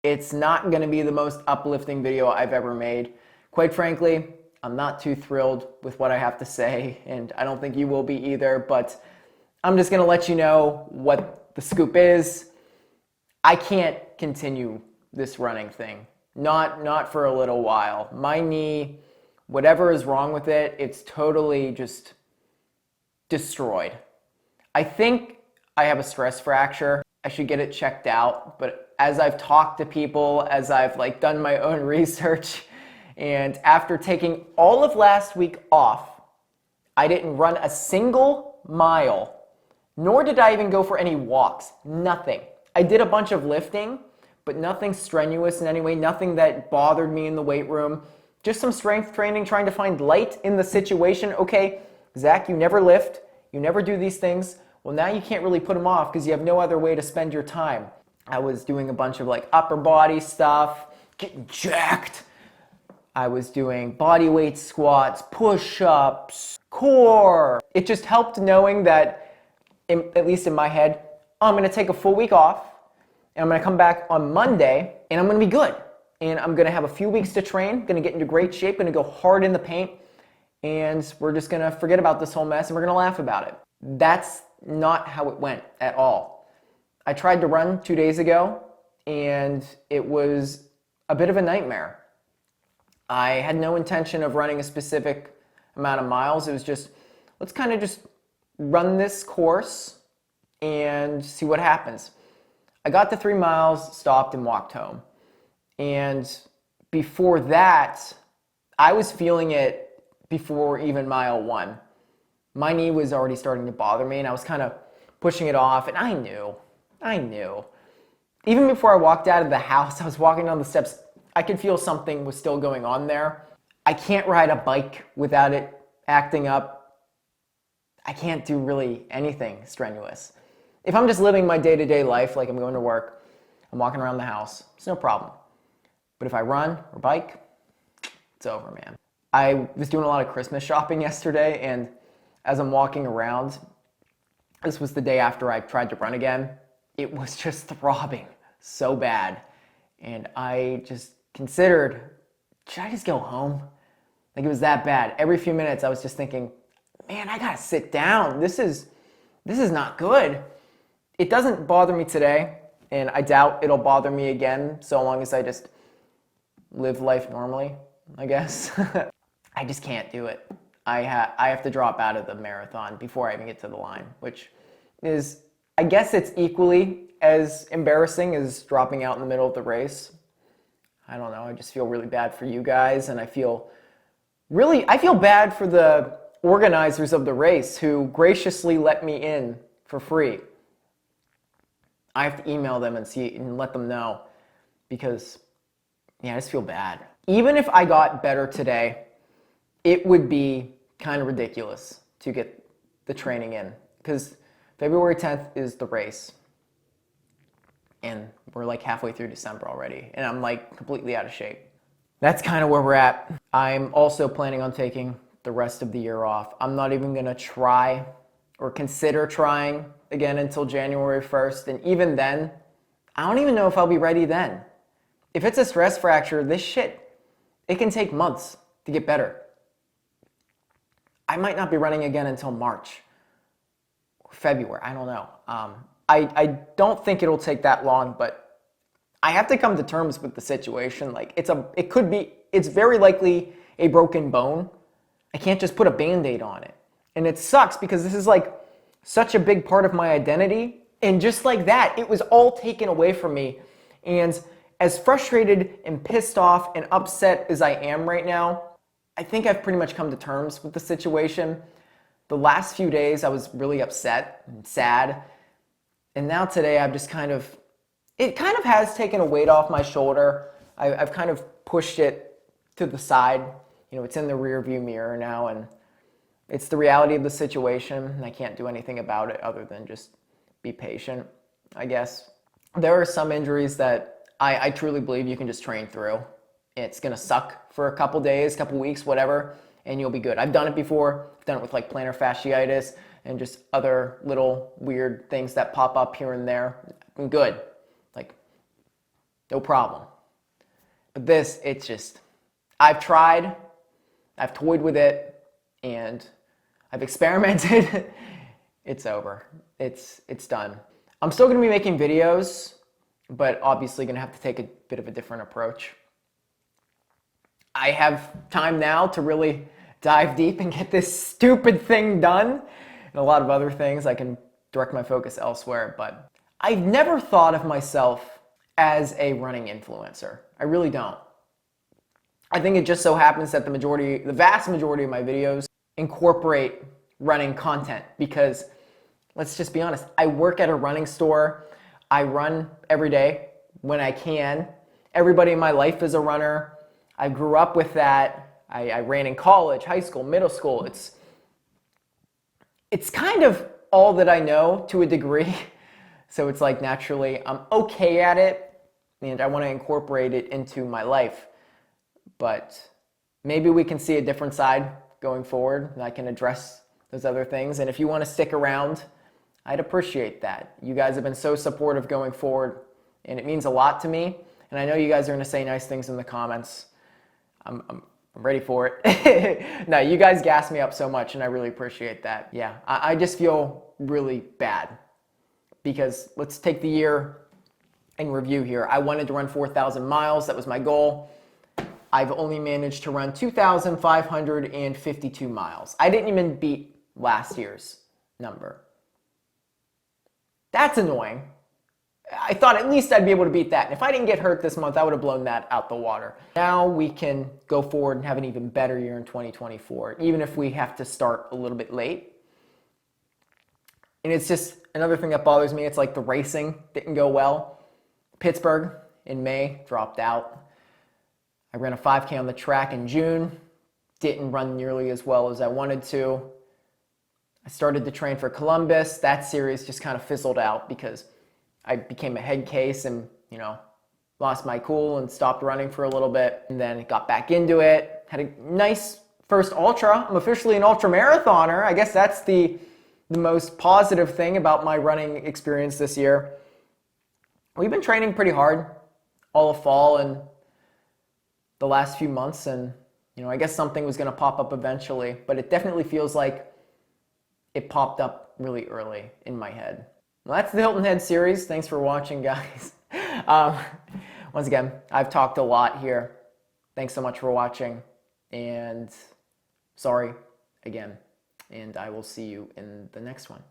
It's not going to be the most uplifting video I've ever made. Quite frankly, I'm not too thrilled with what I have to say, and I don't think you will be either, but I'm just going to let you know what the scoop is. I can't continue this running thing. Not for a little while. My knee, whatever is wrong with it, it's totally just destroyed. I think I have a stress fracture. I should get it checked out, but as I've talked to people, as I've done my own research, and after taking all of last week off, I didn't run a single mile, nor did I even go for any walks. Nothing. I did a bunch of lifting, but nothing strenuous in any way, nothing that bothered me in the weight room. Just some strength training, trying to find light in the situation. Okay, Zach, you never lift, you never do these things. Well, now you can't really put them off because you have no other way to spend your time. I was doing a bunch of upper body stuff, getting jacked. I was doing body weight squats, push-ups, core. It just helped knowing that, at least in my head, I'm going to take a full week off, and I'm going to come back on Monday, and I'm going to be good. And I'm going to have a few weeks to train, going to get into great shape, going to go hard in the paint, and we're just going to forget about this whole mess, and we're going to laugh about it. That's not how it went at all. I tried to run 2 days ago, and it was a bit of a nightmare. I had no intention of running a specific amount of miles. It was just, let's kind of just run this course and see what happens. I got to 3 miles, stopped, and walked home. And before that, I was feeling it before even mile 1. My knee was already starting to bother me, and I was kind of pushing it off, and I knew. Even before I walked out of the house, I was walking down the steps, I could feel something was still going on there. I can't ride a bike without it acting up. I can't do really anything strenuous. If I'm just living my day-to-day life, like I'm going to work, I'm walking around the house, it's no problem. But if I run or bike, it's over, man. I was doing a lot of Christmas shopping yesterday, and as I'm walking around, this was the day after I tried to run again, it was just throbbing so bad. And I just considered, should I just go home? It was that bad. Every few minutes I was just thinking, man, I gotta sit down. This is not good. It doesn't bother me today, and I doubt it'll bother me again so long as I just live life normally, I guess. I just can't do it. I have to drop out of the marathon before I even get to the line, which is, I guess it's equally as embarrassing as dropping out in the middle of the race. I don't know, I just feel really bad for you guys, and I feel bad for the organizers of the race who graciously let me in for free. I have to email them and let them know because, I just feel bad. Even if I got better today, it would be kind of ridiculous to get the training in because February 10th is the race. And we're halfway through December already, and I'm completely out of shape. That's kind of where we're at. I'm also planning on taking the rest of the year off. I'm not even gonna try or consider trying again until January 1st, and even then, I don't even know if I'll be ready then. If it's a stress fracture, this shit, it can take months to get better. I might not be running again until March or February, I don't know. I don't think it'll take that long, but I have to come to terms with the situation. It's very likely a broken bone. I can't just put a Band-Aid on it. And it sucks because this is such a big part of my identity. And just like that, it was all taken away from me. And as frustrated and pissed off and upset as I am right now, I think I've pretty much come to terms with the situation. The last few days I was really upset and sad. And now today I've just it kind of has taken a weight off my shoulder. I've kind of pushed it to the side. It's in the rear view mirror now, and it's the reality of the situation, and I can't do anything about it other than just be patient, I guess. There are some injuries that I truly believe you can just train through. It's gonna suck for a couple days, couple weeks, whatever, and you'll be good. I've done it before. I've done it with plantar fasciitis and just other little weird things that pop up here and there. I'm good. no problem. But this, it's just, I've tried, I've toyed with it, and I've experimented. It's over. It's done. I'm still going to be making videos, but obviously going to have to take a bit of a different approach. I have time now to really dive deep and get this stupid thing done, and a lot of other things. I can direct my focus elsewhere, but I've never thought of myself as a running influencer. I really don't. I think it just so happens that the vast majority of my videos incorporate running content because, let's just be honest, I work at a running store. I run every day when I can. Everybody in my life is a runner. I grew up with that. I ran in college, high school, middle school. It's kind of all that I know to a degree. So it's like naturally I'm okay at it and I want to incorporate it into my life. But maybe we can see a different side going forward and I can address those other things. And if you want to stick around, I'd appreciate that. You guys have been so supportive going forward and it means a lot to me. And I know you guys are going to say nice things in the comments. I'm ready for it. No, you guys gas me up so much and I really appreciate that. Yeah, I just feel really bad because let's take the year in review here. I wanted to run 4,000 miles. That was my goal. I've only managed to run 2,552 miles. I didn't even beat last year's number. That's annoying. I thought at least I'd be able to beat that. And if I didn't get hurt this month, I would have blown that out the water. Now we can go forward and have an even better year in 2024, even if we have to start a little bit late. And it's just another thing that bothers me. It's like the racing didn't go well. Pittsburgh in May dropped out. I ran a 5K on the track in June. Didn't run nearly as well as I wanted to. I started to train for Columbus. That series just kind of fizzled out because I became a head case and, lost my cool and stopped running for a little bit. And then got back into it. Had a nice first ultra. I'm officially an ultra marathoner. I guess that's the most positive thing about my running experience this year. We've been training pretty hard all of fall and the last few months. And, I guess something was going to pop up eventually. But it definitely feels like it popped up really early in my head. Well, that's the Hilton Head series. Thanks for watching, guys. Once again, I've talked a lot here. Thanks so much for watching. And sorry again. And I will see you in the next one.